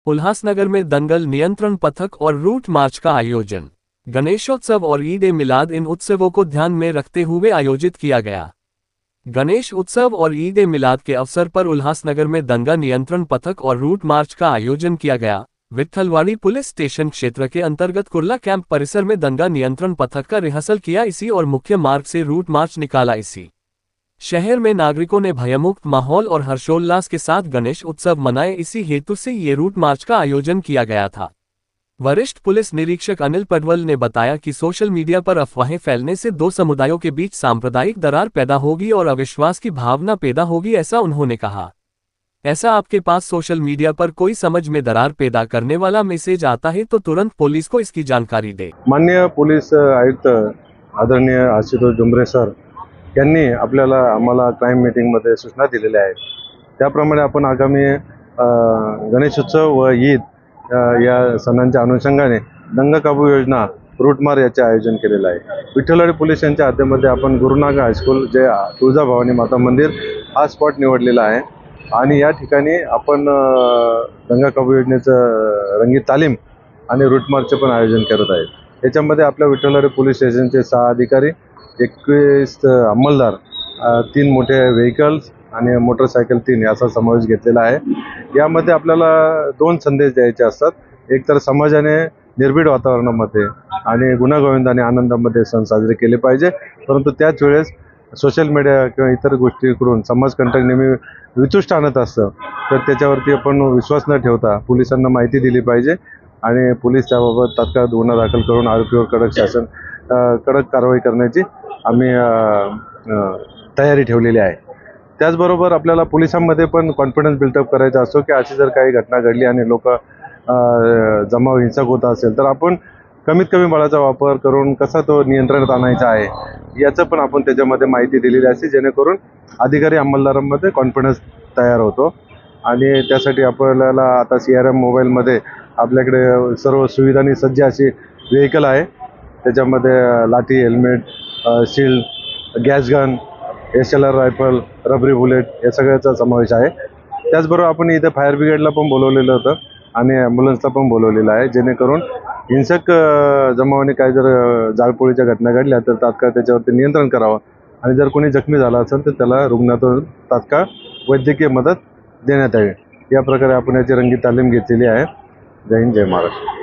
उल्हासनगर में दंगल नियंत्रण पथक और रूट मार्च का आयोजन। गणेशोत्सव और ईद ए मिलाद इन उत्सवों को ध्यान में रखते हुए आयोजित किया गया। गणेश उत्सव और ईद ए मिलाद के अवसर पर उल्हासनगर में दंगा नियंत्रण पथक और रूट मार्च का आयोजन किया गया। विट्ठलवाड़ी पुलिस स्टेशन क्षेत्र के अंतर्गत कुर्ला कैंप परिसर में दंगा नियंत्रण पथक का रिहर्सल किया इसी और मुख्य मार्ग से रूट मार्च निकाला इसी। शहर में नागरिकों ने भयमुक्त माहौल और हर्षोल्लास के साथ गणेश उत्सव मनाए इसी हेतु से ये रूट मार्च का आयोजन किया गया था। वरिष्ठ पुलिस निरीक्षक अनिल पडवल ने बताया कि सोशल मीडिया पर अफवाहें फैलने से दो समुदायों के बीच सांप्रदायिक दरार पैदा होगी और अविश्वास की भावना पैदा होगी, ऐसा उन्होंने कहा। ऐसा आपके पास सोशल मीडिया पर कोई समझ में दरार पैदा करने वाला मैसेज आता है तो तुरंत पुलिस को इसकी जानकारी दे। माननीय पोलीस आयुक्त आदरणीय आशुतोष डुंबरे सर यांनी आम्हाला क्राईम मीटिंगमध्ये सूचना दिलेल्या आहेत। त्याप्रमाणे आपण आगामी गणेशोत्सव व ईद या सणांच्या अनुषंगाने दंगा काबू योजना रूटमार याचे आयोजन केलेलं आहे। विठ्ठलवाडी पोलीस यांच्या हद्दीमध्ये आपण गुरुनाग हायस्कूल जे तुळजाभवानी माता मंदिर हा स्पॉट निवडलेला आहे आणि या ठिकाणी आपण दंगा काबू योजनेचं रंगीत तालीम आणि रूटमारचे पण आयोजन करत आहेत। याच्यामध्ये आपल्या विठ्ठलवाडी पोलीस स्टेशनचे 6 अधिकारी, 21 अंमलदार, 3 मोठे व्हेकल्स आणि मोटरसायकल 3 याचा समावेश घेतलेला आहे। यामध्ये आपल्याला 2 संदेश द्यायचे असतात। एक तर समाजाने निर्भीड वातावरणामध्ये आणि गुण्यागोविंदाने आनंदामध्ये सण साजरे केले पाहिजे, परंतु त्याच वेळेस सोशल मीडिया किंवा इतर गोष्टीकडून समाजकंटक नेहमी वितुष्ट आणत असतं, तर त्याच्यावरती आपण विश्वास न ठेवता पोलिसांना माहिती दिली पाहिजे आणि पोलीस त्याबाबत तात्काळ गुन्हा दाखल करून आरोपीवर कडक कारवाई करण्याची आम्ही तयारी ठेवलेली आहे। त्याचबरोबर आपल्याला पोलिसांमध्ये पण कॉन्फिडन्स बिल्डअप करायचा असतो की अशी जर काही घटना घडली आणि लोक जमाव हिंसक होत असेल तर आपण कमीत कमी बळाचा वापर करून कसा तो नियंत्रणात आणायचा आहे याचं पण आपण त्याच्यामध्ये माहिती दिलेली असते, जेणेकरून अधिकारी अंमलदारांमध्ये कॉन्फिडन्स तयार होतो। आणि त्यासाठी आपल्याला आता CRM मोबाईलमध्ये आपल्याकडे सर्व सुविधांनी सज्ज अशी व्हेकल आहे। त्याच्यामध्ये लाठी, helmet, shield, gas gun, SLR rifle, रबरी बुलेट या सगळ्याचा समावेश आहे। त्याचबरोबर आपण इथे फायर ब्रिगेडला पण बोलवलेलं होतं आणि ॲम्ब्युलन्सला पण बोलवलेलं आहे, जेणेकरून हिंसक जमावाने काही जर जाळपोळीच्या घटना घडल्या तर तात्काळ त्याच्यावरती नियंत्रण करावं आणि जर कोणी जखमी झाला असेल तर त्याला रुग्णालयातून तात्काळ वैद्यकीय मदत देण्यात यावी। या प्रकारे आपण याची रंगीत तालीम घेतलेली आहे। जय हिंद, जय महाराष्ट्र।